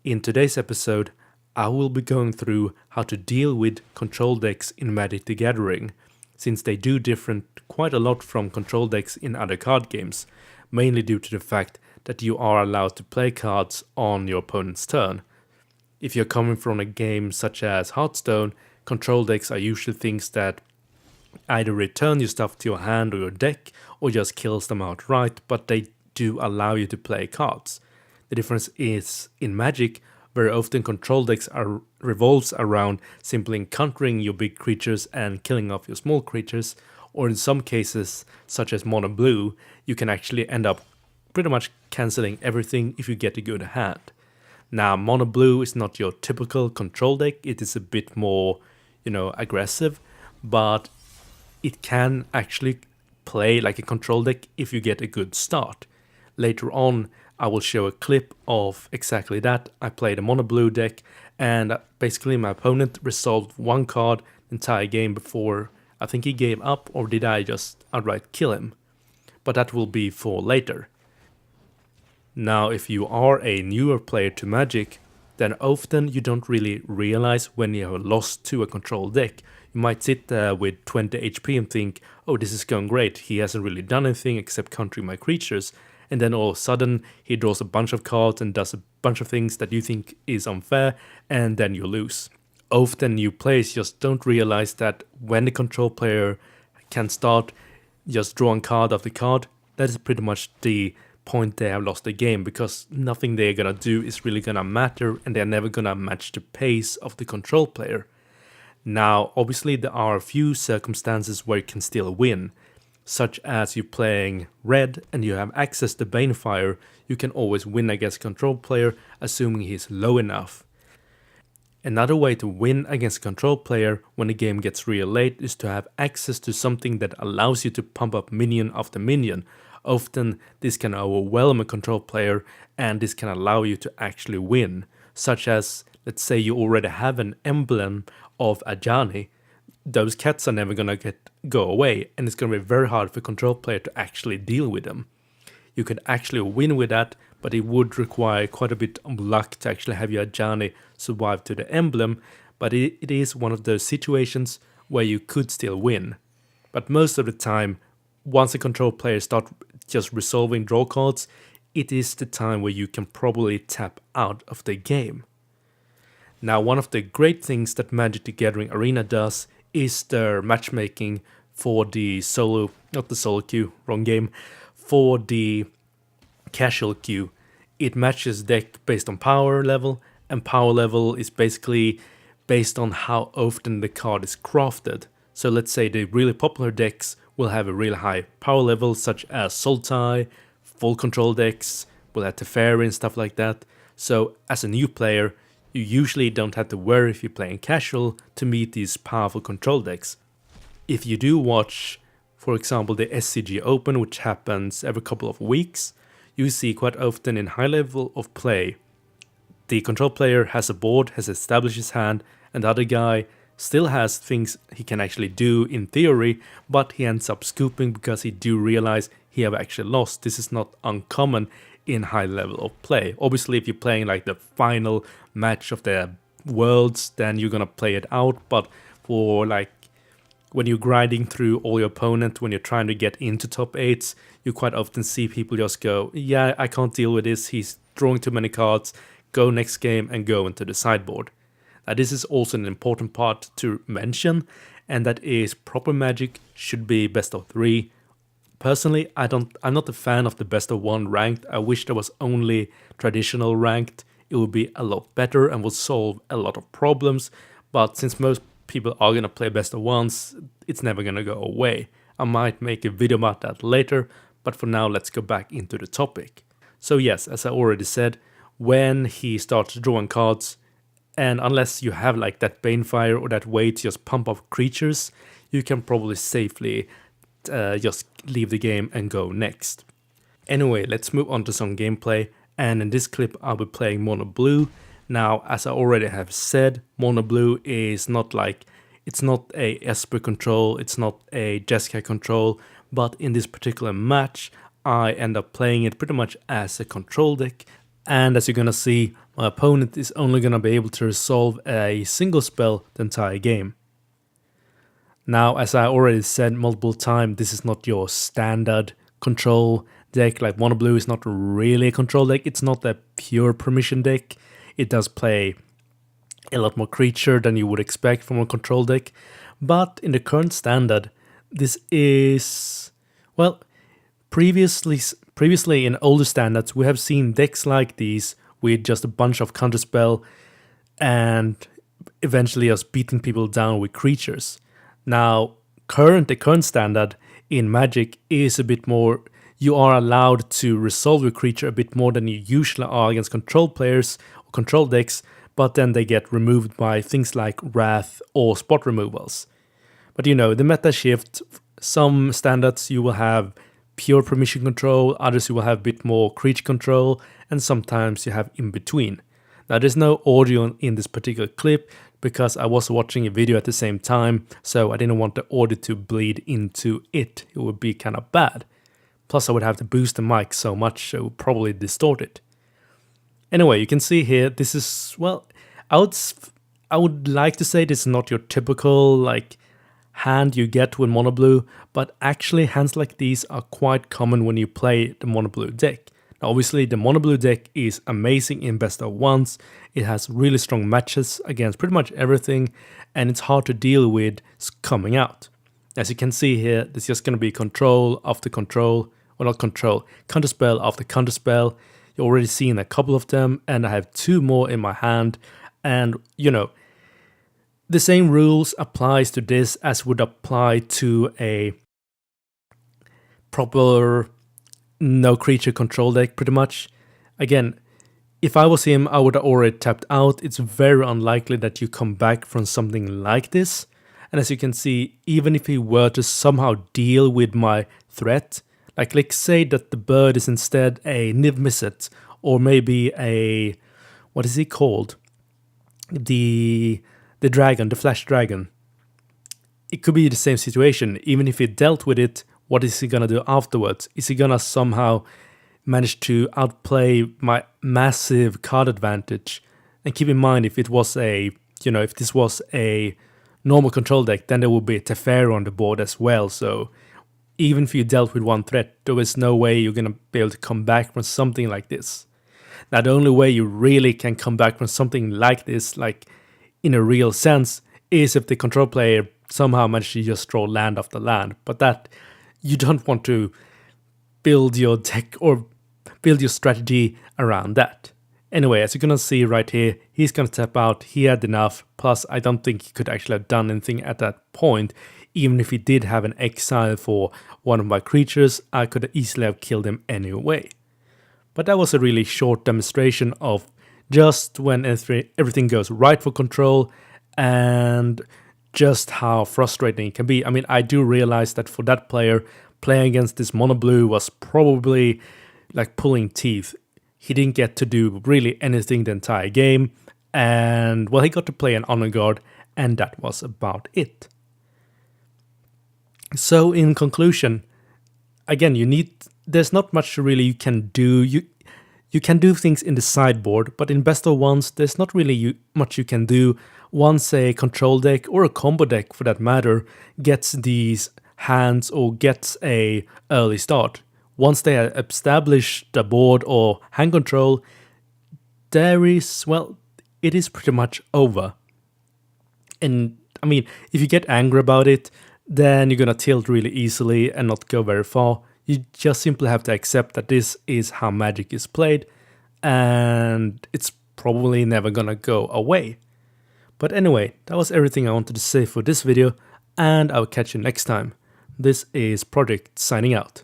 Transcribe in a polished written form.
In today's episode, I will be going through how to deal with control decks in Magic the Gathering, since they do differ quite a lot from control decks in other card games, mainly due to the fact that you are allowed to play cards on your opponent's turn. If you're coming from a game such as Hearthstone, control decks are usually things that either return your stuff to your hand or your deck, or just kills them outright, but they do allow you to play cards. The difference is, in Magic, very often control decks revolves around simply encountering your big creatures and killing off your small creatures, or in some cases, such as Mono Blue, you can actually end up pretty much cancelling everything if you get a good hand. Now, Mono Blue is not your typical control deck, it is a bit more, aggressive, but it can actually play like a control deck if you get a good start. Later on, I will show a clip of exactly that. I played a Mono Blue deck, and basically my opponent resolved one card the entire game before I think he gave up, or did I just outright kill him? But that will be for later. Now, if you are a newer player to Magic, then often you don't really realize when you have lost to a control deck. You might sit there with 20 HP and think, oh, this is going great, he hasn't really done anything except countering my creatures, and then all of a sudden he draws a bunch of cards and does a bunch of things that you think is unfair, and then you lose. Often new players just don't realize that when the control player can start just drawing card after card, that is pretty much the point they have lost the game, because nothing they're gonna do is really gonna matter, and they're never gonna match the pace of the control player. Now, obviously there are a few circumstances where you can still win, such as you playing red and you have access to Banefire. You can always win against a control player, assuming he's low enough. Another way to win against a control player when the game gets real late is to have access to something that allows you to pump up minion after minion. Often this can overwhelm a control player, and this can allow you to actually win, such as, let's say you already have an emblem of Ajani. Those cats are never gonna go away, and it's gonna be very hard for a control player to actually deal with them. You could actually win with that, but it would require quite a bit of luck to actually have your Ajani survive to the emblem, but it is one of those situations where you could still win. But most of the time, once a control player starts just resolving draw cards, it is the time where you can probably tap out of the game. Now, one of the great things that Magic the Gathering Arena does is their matchmaking for the not the solo queue, wrong game, for the casual queue. It matches deck based on power level, and power level is basically based on how often the card is crafted. So let's say the really popular decks will have a really high power level, such as Sultai, full control decks, will have Teferi and stuff like that. So as a new player, you usually don't have to worry if you're playing casual to meet these powerful control decks. If you do watch, for example, the SCG Open, which happens every couple of weeks, you see quite often in high level of play, the control player has a board, has established his hand, and the other guy still has things he can actually do in theory, but he ends up scooping because he do realize he have actually lost. This is not uncommon in high level of play. Obviously, if you're playing like the final match of the worlds, then you're gonna play it out, but for like when you're grinding through all your opponent, when you're trying to get into top 8s, you quite often see people just go, yeah, I can't deal with this, he's drawing too many cards, go next game and go into the sideboard. Now, this is also an important part to mention, and that is proper Magic should be best of 3. Personally, I'm not a fan of the best of 1 ranked. I wish there was only traditional ranked. It would be a lot better and would solve a lot of problems. But since most people are gonna play best of 1s, it's never gonna go away. I might make a video about that later, but for now, let's go back into the topic. So yes, as I already said, when he starts drawing cards, and unless you have like that Banefire or that way to just pump up creatures, you can probably safely just leave the game and go next. Anyway, let's move on to some gameplay, and in this clip I'll be playing Mono Blue. Now, as I already have said, Mono Blue is not like, it's not a Esper control, it's not a Jeskai control, but in this particular match I end up playing it pretty much as a control deck, and as you're gonna see, my opponent is only gonna be able to resolve a single spell the entire game. Now, as I already said multiple times, this is not your standard control deck. Like Mono Blue is not really a control deck. It's not a pure permission deck. It does play a lot more creature than you would expect from a control deck. But in the current standard, this is, well, previously in older standards, we have seen decks like these with just a bunch of counterspell and eventually us beating people down with creatures. Now, the current standard in Magic is a bit more, you are allowed to resolve your creature a bit more than you usually are against control players or control decks, but then they get removed by things like Wrath or spot removals. But you know, the meta shift, some standards you will have pure permission control, others you will have a bit more creature control, and sometimes you have in between. Now, there's no audio in this particular clip because I was watching a video at the same time, so I didn't want the audio to bleed into it. It would be kind of bad. Plus, I would have to boost the mic so much, so it would probably distort it. Anyway, you can see here, this is, well, I would like to say this is not your typical, like, hand you get with Mono Blue, but actually hands like these are quite common when you play the Mono Blue deck. Now, obviously, the Mono Blue deck is amazing in best of ones. It has really strong matches against pretty much everything, and it's hard to deal with coming out. As you can see here, there's just going to be control after control, well, not control, counterspell after counterspell. You've already seen a couple of them, and I have 2 more in my hand. And, you know, the same rules applies to this as would apply to a proper no creature control deck, pretty much. Again, if I was him, I would have already tapped out. It's very unlikely that you come back from something like this. And as you can see, even if he were to somehow deal with my threat, like let's say that the bird is instead a Niv-Mizzet, or maybe a, what is he called? The dragon, the flash dragon. It could be the same situation. Even if he dealt with it, what is he gonna do afterwards? Is he gonna somehow manage to outplay my massive card advantage? And keep in mind, if it was a, you know, if this was a normal control deck, then there would be a Teferi on the board as well. So even if you dealt with one threat, there is no way you're gonna be able to come back from something like this. Now, the only way you really can come back from something like this, like in a real sense, is if the control player somehow manages to just draw land after land. But that, you don't want to build your deck or build your strategy around that. Anyway, as you're gonna see right here, he's gonna tap out. He had enough. Plus, I don't think he could actually have done anything at that point. Even if he did have an exile for one of my creatures, I could easily have killed him anyway. But that was a really short demonstration of just when everything goes right for control and just how frustrating it can be. I mean, I do realize that for that player, playing against this Mono Blue was probably like pulling teeth. He didn't get to do really anything the entire game, and well, he got to play an Honor Guard, and that was about it. So in conclusion, again, there's not much really you can do. You can do things in the sideboard, but in best of ones, there's not really much you can do once a control deck, or a combo deck for that matter, gets these hands or gets a early start. Once they establish the board or hand control, it is pretty much over. And I mean, if you get angry about it, then you're gonna tilt really easily and not go very far. You just simply have to accept that this is how Magic is played, and it's probably never gonna go away. But anyway, that was everything I wanted to say for this video, and I'll catch you next time. This is Project signing out.